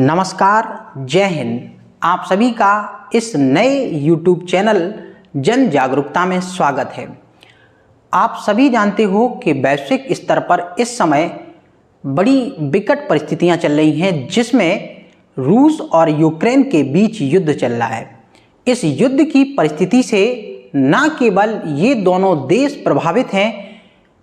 नमस्कार, जय हिंद। आप सभी का इस नए YouTube चैनल जन जागरूकता में स्वागत है। आप सभी जानते हो कि वैश्विक स्तर पर इस समय बड़ी विकट परिस्थितियां चल रही हैं, जिसमें रूस और यूक्रेन के बीच युद्ध चल रहा है। इस युद्ध की परिस्थिति से न केवल ये दोनों देश प्रभावित हैं,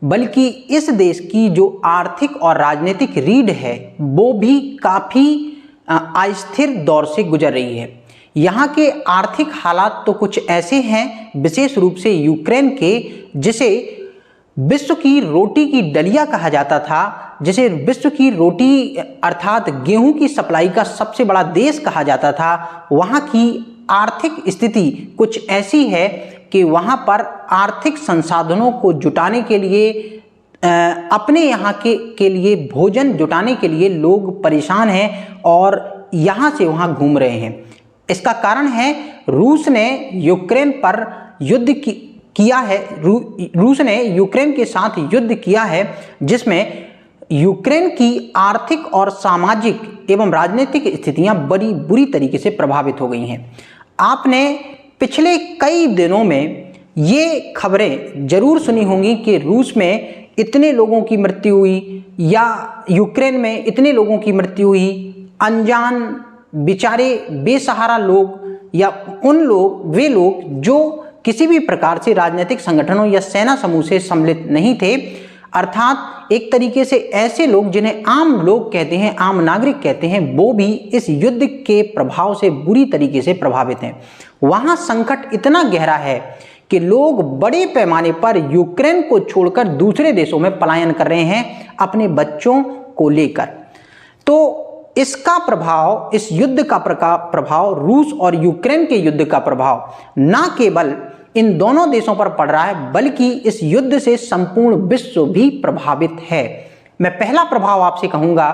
बल्कि इस देश की जो आर्थिक और राजनीतिक रीढ़ है वो भी काफ़ी अस्थिर दौर से गुजर रही है। यहाँ के आर्थिक हालात तो कुछ ऐसे हैं, विशेष रूप से यूक्रेन के, जिसे विश्व की रोटी की डलिया कहा जाता था, जिसे विश्व की रोटी अर्थात गेहूं की सप्लाई का सबसे बड़ा देश कहा जाता था। वहाँ की आर्थिक स्थिति कुछ ऐसी है कि वहाँ पर आर्थिक संसाधनों को जुटाने के लिए, अपने यहाँ के लिए भोजन जुटाने के लिए लोग परेशान हैं और यहाँ से वहाँ घूम रहे हैं। इसका कारण है रूस ने यूक्रेन पर युद्ध किया है। रूस ने यूक्रेन के साथ युद्ध किया है, जिसमें यूक्रेन की आर्थिक और सामाजिक एवं राजनीतिक स्थितियां बड़ी बुरी तरीके से प्रभावित हो गई हैं। आपने पिछले कई दिनों में ये खबरें जरूर सुनी होंगी कि रूस में इतने लोगों की मृत्यु हुई या यूक्रेन में इतने लोगों की मृत्यु हुई। अनजान बेचारे बेसहारा लोग या वे लोग जो किसी भी प्रकार से राजनीतिक संगठनों या सेना समूह से सम्मिलित नहीं थे, अर्थात एक तरीके से ऐसे लोग जिन्हें आम लोग कहते हैं, आम नागरिक कहते हैं, वो भी इस युद्ध के प्रभाव से बुरी तरीके से प्रभावित हैं। वहाँ संकट इतना गहरा है कि लोग बड़े पैमाने पर यूक्रेन को छोड़कर दूसरे देशों में पलायन कर रहे हैं अपने बच्चों को लेकर। तो इसका प्रभाव, इस युद्ध का प्रभाव, रूस और यूक्रेन के युद्ध का प्रभाव न केवल इन दोनों देशों पर पड़ रहा है, बल्कि इस युद्ध से संपूर्ण विश्व भी प्रभावित है। मैं पहला प्रभाव आपसे कहूंगा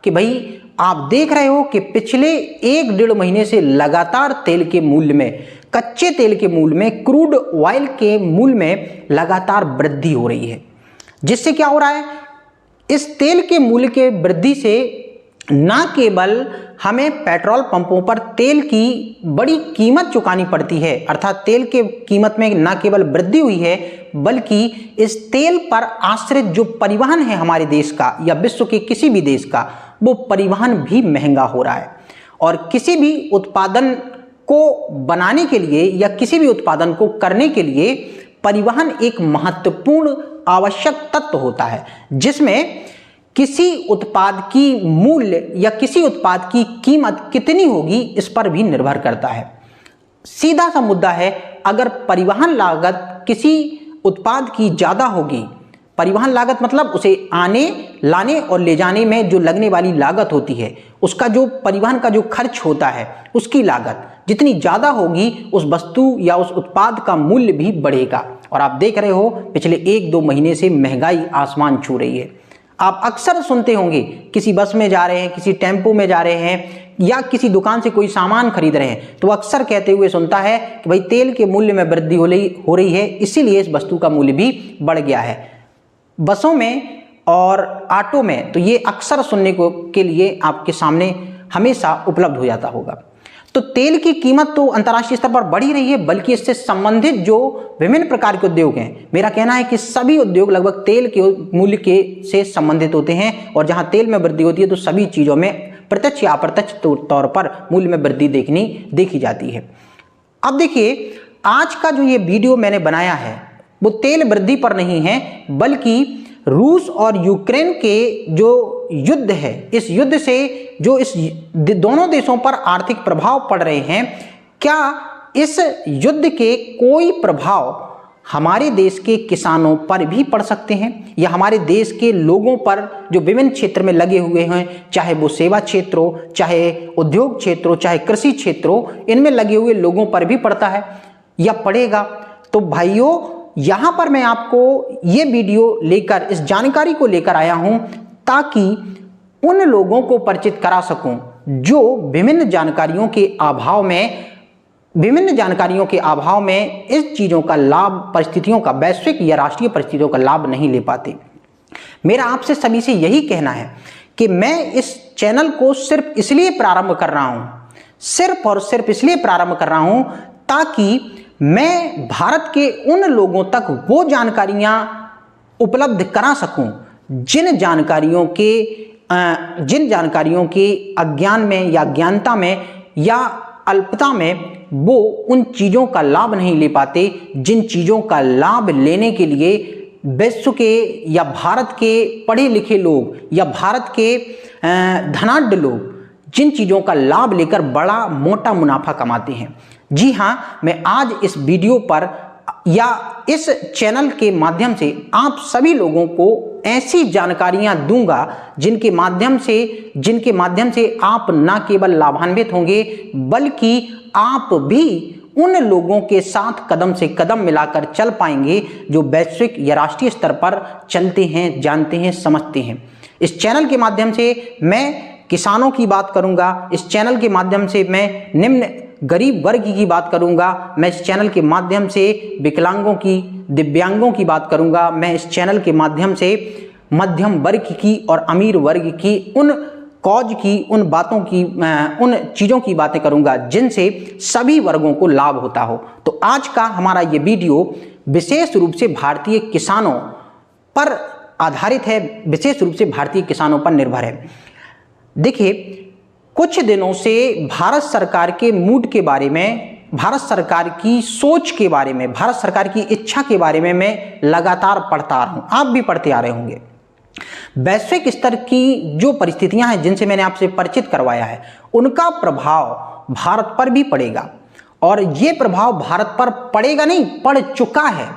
कि भाई आप देख रहे हो कि पिछले 1-1.5 महीने से लगातार तेल के मूल्य में, कच्चे तेल के मूल्य में, क्रूड ऑयल के मूल्य में लगातार वृद्धि हो रही है। जिससे क्या हो रहा है, इस तेल के मूल्य के वृद्धि से न केवल हमें पेट्रोल पंपों पर तेल की बड़ी कीमत चुकानी पड़ती है, अर्थात तेल के कीमत में न केवल वृद्धि हुई है, बल्कि इस तेल पर आश्रित जो परिवहन है हमारे देश का या विश्व के किसी भी देश का, वो परिवहन भी महंगा हो रहा है। और किसी भी उत्पादन को बनाने के लिए या किसी भी उत्पादन को करने के लिए परिवहन एक महत्वपूर्ण आवश्यक तत्व होता है, जिसमें किसी उत्पाद की मूल्य या किसी उत्पाद की कीमत कितनी होगी इस पर भी निर्भर करता है। सीधा सा मुद्दा है, अगर परिवहन लागत किसी उत्पाद की ज़्यादा होगी, परिवहन लागत मतलब उसे आने, लाने और ले जाने में जो लगने वाली लागत होती है, उसका जो परिवहन का जो खर्च होता है, उसकी लागत जितनी ज़्यादा होगी, उस वस्तु या उस उत्पाद का मूल्य भी बढ़ेगा। और आप देख रहे हो पिछले 1-2 महीने से महंगाई आसमान छू रही है। आप अक्सर सुनते होंगे, किसी बस में जा रहे हैं, किसी टेम्पो में जा रहे हैं या किसी दुकान से कोई सामान खरीद रहे हैं, तो अक्सर कहते हुए सुनता है कि भाई तेल के मूल्य में वृद्धि हो रही है, इसीलिए इस वस्तु का मूल्य भी बढ़ गया है। बसों में और ऑटो में तो ये अक्सर सुनने के लिए आपके सामने हमेशा उपलब्ध हो जाता होगा। तो तेल की कीमत तो अंतर्राष्ट्रीय स्तर पर बढ़ ही रही है, बल्कि इससे संबंधित जो विभिन्न प्रकार के उद्योग हैं, मेरा कहना है कि सभी उद्योग लगभग तेल के मूल्य से संबंधित होते हैं। और जहां तेल में वृद्धि होती है तो सभी चीज़ों में प्रत्यक्ष या अप्रत्यक्ष तौर पर मूल्य में वृद्धि देखी जाती है। अब देखिए, आज का जो ये वीडियो मैंने बनाया है वो तेल वृद्धि पर नहीं है, बल्कि रूस और यूक्रेन के जो युद्ध है, इस युद्ध से जो इस दोनों देशों पर आर्थिक प्रभाव पड़ रहे हैं, क्या इस युद्ध के कोई प्रभाव हमारे देश के किसानों पर भी पड़ सकते हैं, या हमारे देश के लोगों पर जो विभिन्न क्षेत्र में लगे हुए हैं, चाहे वो सेवा क्षेत्र हो, चाहे उद्योग क्षेत्र हो, चाहे कृषि क्षेत्र हो, इनमें लगे हुए लोगों पर भी पड़ता है या पड़ेगा। तो भाइयों, यहाँ पर मैं आपको ये वीडियो लेकर, इस जानकारी को लेकर आया हूँ ताकि उन लोगों को परिचित करा सकूं जो विभिन्न जानकारियों के अभाव में इस चीज़ों का लाभ, परिस्थितियों का, वैश्विक या राष्ट्रीय परिस्थितियों का लाभ नहीं ले पाते। मेरा आपसे सभी से यही कहना है कि मैं इस चैनल को सिर्फ इसलिए प्रारंभ कर रहा हूं, सिर्फ और सिर्फ इसलिए प्रारंभ कर रहा हूं ताकि मैं भारत के उन लोगों तक वो जानकारियां उपलब्ध करा सकूं जिन जानकारियों के अज्ञान में या ज्ञानता में या अल्पता में वो उन चीज़ों का लाभ नहीं ले पाते, जिन चीज़ों का लाभ लेने के लिए विश्व के या भारत के पढ़े लिखे लोग या भारत के धनाढ्य लोग जिन चीज़ों का लाभ लेकर बड़ा मोटा मुनाफा कमाते हैं। जी हाँ, मैं आज इस वीडियो पर या इस चैनल के माध्यम से आप सभी लोगों को ऐसी जानकारियां दूंगा जिनके माध्यम से आप न केवल लाभान्वित होंगे बल्कि आप भी उन लोगों के साथ कदम से कदम मिलाकर चल पाएंगे जो वैश्विक या राष्ट्रीय स्तर पर चलते हैं, जानते हैं, समझते हैं। इस चैनल के माध्यम से मैं किसानों की बात करूंगा, इस चैनल के माध्यम से मैं निम्न गरीब वर्ग की बात करूंगा, मैं इस चैनल के माध्यम से विकलांगों की, दिव्यांगों की बात करूंगा, मैं इस चैनल के माध्यम से मध्यम वर्ग की और अमीर वर्ग की उन कॉज की, उन बातों की, उन चीज़ों की बातें करूंगा जिनसे सभी वर्गों को लाभ होता हो। तो आज का हमारा ये वीडियो विशेष रूप से भारतीय किसानों पर आधारित है, विशेष रूप से भारतीय किसानों पर निर्भर है। देखिए, कुछ दिनों से भारत सरकार के मूड के बारे में, भारत सरकार की सोच के बारे में, भारत सरकार की इच्छा के बारे में मैं लगातार पढ़ता आ रहा हूं, आप भी पढ़ते आ रहे होंगे। वैश्विक स्तर की जो परिस्थितियां हैं जिनसे मैंने आपसे परिचित करवाया है, उनका प्रभाव भारत पर भी पड़ेगा और ये प्रभाव भारत पर पड़ेगा नहीं, पड़ चुका है,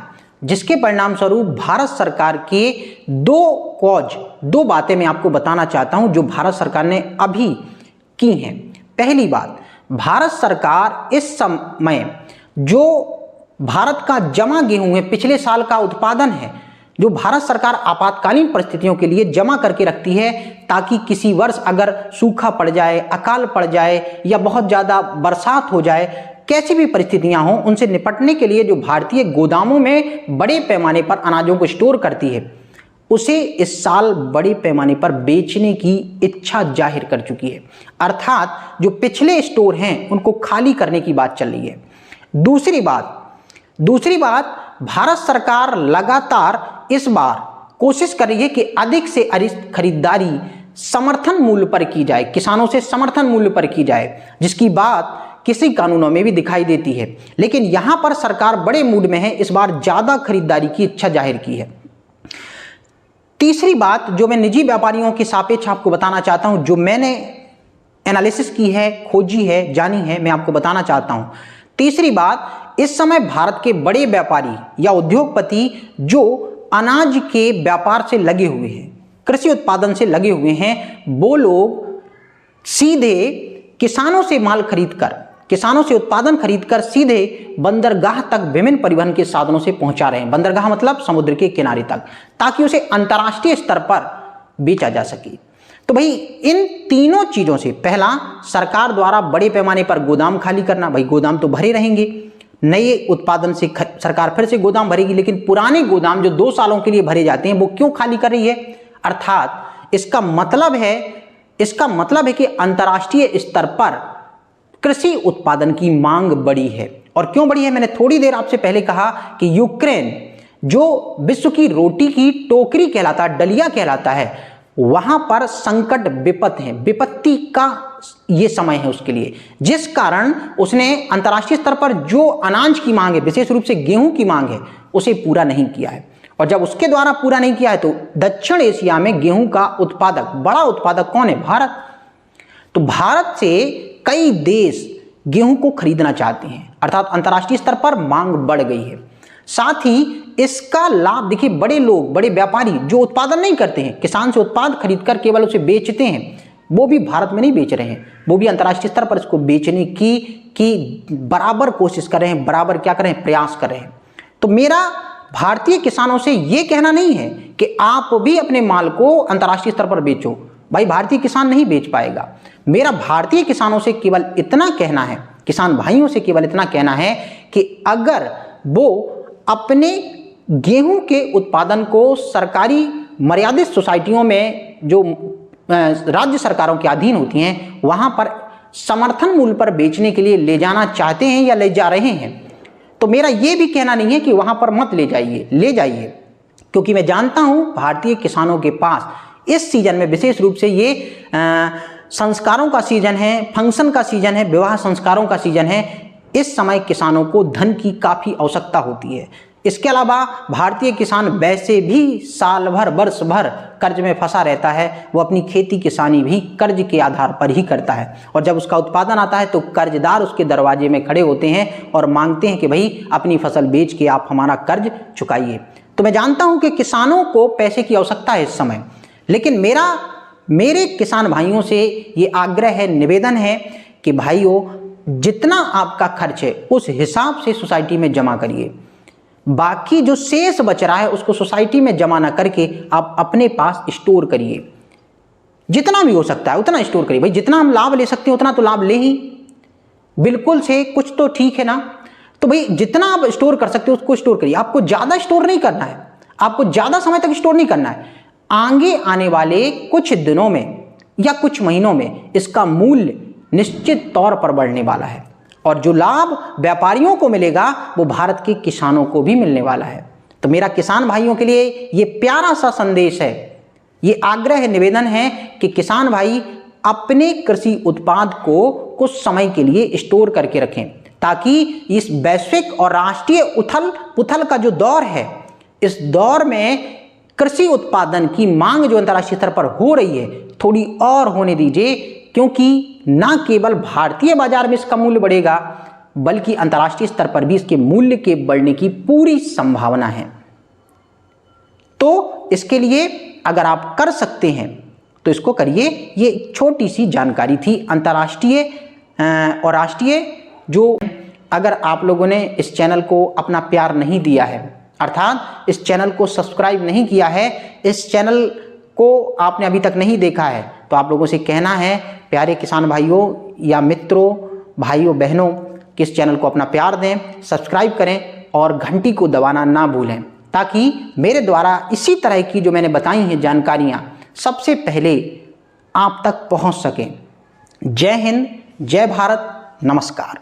जिसके परिणाम स्वरूप भारत सरकार के दो बातें मैं आपको बताना चाहता हूं जो भारत सरकार ने अभी की हैं। पहली बात, भारत सरकार इस समय जो भारत का जमा गेहूं है, पिछले साल का उत्पादन है, जो भारत सरकार आपातकालीन परिस्थितियों के लिए जमा करके रखती है ताकि किसी वर्ष अगर सूखा पड़ जाए, अकाल पड़ जाए या बहुत ज़्यादा बरसात हो जाए, कैसी भी परिस्थितियां हों, उनसे निपटने के लिए जो भारतीय गोदामों में बड़े पैमाने पर अनाजों को स्टोर करती है, उसे इस साल बड़े पैमाने पर बेचने की इच्छा जाहिर कर चुकी है। अर्थात जो पिछले स्टोर हैं उनको खाली करने की बात चल रही है। दूसरी बात, भारत सरकार लगातार इस बार कोशिश कर रही है कि अधिक से अधिक खरीदारी समर्थन मूल्य पर की जाए, किसानों से समर्थन मूल्य पर की जाए, जिसकी बात किसी कानूनों में भी दिखाई देती है। लेकिन यहां पर सरकार बड़े मूड में है, इस बार ज्यादा खरीदारी की इच्छा जाहिर की है। तीसरी बात जो मैं निजी व्यापारियों के सापेक्ष आपको बताना चाहता हूं, जो मैंने एनालिसिस की है, खोजी है, जानी है, मैं आपको बताना चाहता हूं। तीसरी बात, इस समय भारत के बड़े व्यापारी या उद्योगपति जो अनाज के व्यापार से लगे हुए हैं, कृषि उत्पादन से लगे हुए हैं, वो लोग सीधे किसानों से माल खरीदकर, किसानों से उत्पादन खरीदकर सीधे बंदरगाह तक विभिन्न परिवहन के साधनों से पहुंचा रहे हैं। बंदरगाह मतलब समुद्र के किनारे तक, ताकि उसे अंतर्राष्ट्रीय स्तर पर बेचा जा सके। तो भाई इन तीनों चीजों से, पहला, सरकार द्वारा बड़े पैमाने पर गोदाम खाली करना, भाई गोदाम तो भरे रहेंगे, नए उत्पादन से सरकार फिर से गोदाम भरेगी, लेकिन पुराने गोदाम जो 2 सालों के लिए भरे जाते हैं वो क्यों खाली कर रही है? अर्थात इसका मतलब है कि अंतर्राष्ट्रीय स्तर पर कृषि उत्पादन की मांग बढ़ी है। और क्यों बढ़ी है? मैंने थोड़ी देर आपसे पहले कहा कि यूक्रेन जो विश्व की रोटी की टोकरी कहलाता है, डलिया कहलाता है, वहां पर संकट विपत्ति का ये समय है उसके लिए, जिस कारण उसने अंतर्राष्ट्रीय स्तर पर जो अनाज की मांग है, विशेष रूप से गेहूं की मांग है, उसे पूरा नहीं किया है। और जब उसके द्वारा पूरा नहीं किया है तो दक्षिण एशिया में गेहूं का बड़ा उत्पादक कौन है? भारत। तो भारत से कई देश गेहूं को खरीदना चाहते हैं, अर्थात अंतर्राष्ट्रीय स्तर पर मांग बढ़ गई है। साथ ही इसका लाभ देखिए, बड़े लोग, बड़े व्यापारी जो उत्पादन नहीं करते हैं, किसान से उत्पाद खरीदकर केवल उसे बेचते हैं, वो भी भारत में नहीं बेच रहे हैं, वो भी अंतर्राष्ट्रीय स्तर पर इसको बेचने की बराबर कोशिश कर रहे हैं, बराबर क्या कर रहे हैं? प्रयास कर रहे हैं। तो मेरा भारतीय किसानों से ये कहना नहीं है कि आप भी अपने माल को अंतर्राष्ट्रीय स्तर पर बेचो, भाई भारतीय किसान नहीं बेच पाएगा। मेरा भारतीय किसानों से केवल इतना कहना है, किसान भाइयों से केवल इतना कहना है कि अगर वो अपने गेहूं के उत्पादन को सरकारी मर्यादित सोसाइटियों में जो राज्य सरकारों के अधीन होती हैं, वहाँ पर समर्थन मूल्य पर बेचने के लिए ले जाना चाहते हैं या ले जा रहे हैं, तो मेरा ये भी कहना नहीं है कि वहाँ पर मत ले जाइए, ले जाइए, क्योंकि मैं जानता हूँ भारतीय किसानों के पास इस सीजन में विशेष रूप से ये संस्कारों का सीजन है, फंक्शन का सीजन है, विवाह संस्कारों का सीजन है। इस समय किसानों को धन की काफ़ी आवश्यकता होती है। इसके अलावा भारतीय किसान वैसे भी साल भर वर्ष भर कर्ज में फंसा रहता है। वो अपनी खेती किसानी भी कर्ज के आधार पर ही करता है, और जब उसका उत्पादन आता है तो कर्जदार उसके दरवाजे में खड़े होते हैं और मांगते हैं कि भाई अपनी फसल बेच के आप हमारा कर्ज चुकाइए। तो मैं जानता हूं कि किसानों को पैसे की आवश्यकता है इस समय, लेकिन मेरे किसान भाइयों से ये आग्रह है, निवेदन है कि भाइयों, जितना आपका खर्च है उस हिसाब से सोसाइटी में जमा करिए। बाकी जो शेष बच रहा है उसको सोसाइटी में जमा ना करके आप अपने पास स्टोर करिए। जितना भी हो सकता है उतना स्टोर करिए। भाई जितना हम लाभ ले सकते हैं उतना तो लाभ ले ही, बिल्कुल से कुछ तो ठीक है ना। तो भाई जितना आप स्टोर कर सकते हो उसको स्टोर करिए। आपको ज़्यादा स्टोर नहीं करना है, आपको ज़्यादा समय तक स्टोर नहीं करना है। आगे आने वाले कुछ दिनों में या कुछ महीनों में इसका मूल्य निश्चित तौर पर बढ़ने वाला है, और जो लाभ व्यापारियों को मिलेगा वो भारत के किसानों को भी मिलने वाला है। तो मेरा किसान भाइयों के लिए ये प्यारा सा संदेश है, ये आग्रह है, निवेदन है कि किसान भाई अपने कृषि उत्पाद को कुछ समय के लिए स्टोर करके रखें, ताकि इस वैश्विक और राष्ट्रीय उथल पुथल का जो दौर है, इस दौर में कृषि उत्पादन की मांग जो अंतर्राष्ट्रीय स्तर पर हो रही है थोड़ी और होने दीजिए, क्योंकि न केवल भारतीय बाजार में इसका मूल्य बढ़ेगा बल्कि अंतर्राष्ट्रीय स्तर पर भी इसके मूल्य के बढ़ने की पूरी संभावना है। तो इसके लिए अगर आप कर सकते हैं तो इसको करिए। ये छोटी सी जानकारी थी अंतर्राष्ट्रीय और राष्ट्रीय। जो अगर आप लोगों ने इस चैनल को अपना प्यार नहीं दिया है, अर्थात इस चैनल को सब्सक्राइब नहीं किया है, इस चैनल को आपने अभी तक नहीं देखा है, तो आप लोगों से कहना है प्यारे किसान भाइयों या मित्रों, भाइयों बहनों, कि इस चैनल को अपना प्यार दें, सब्सक्राइब करें और घंटी को दबाना ना भूलें, ताकि मेरे द्वारा इसी तरह की जो मैंने बताई हैं जानकारियाँ सबसे पहले आप तक पहुँच सकें। जय हिंद, जय भारत, नमस्कार।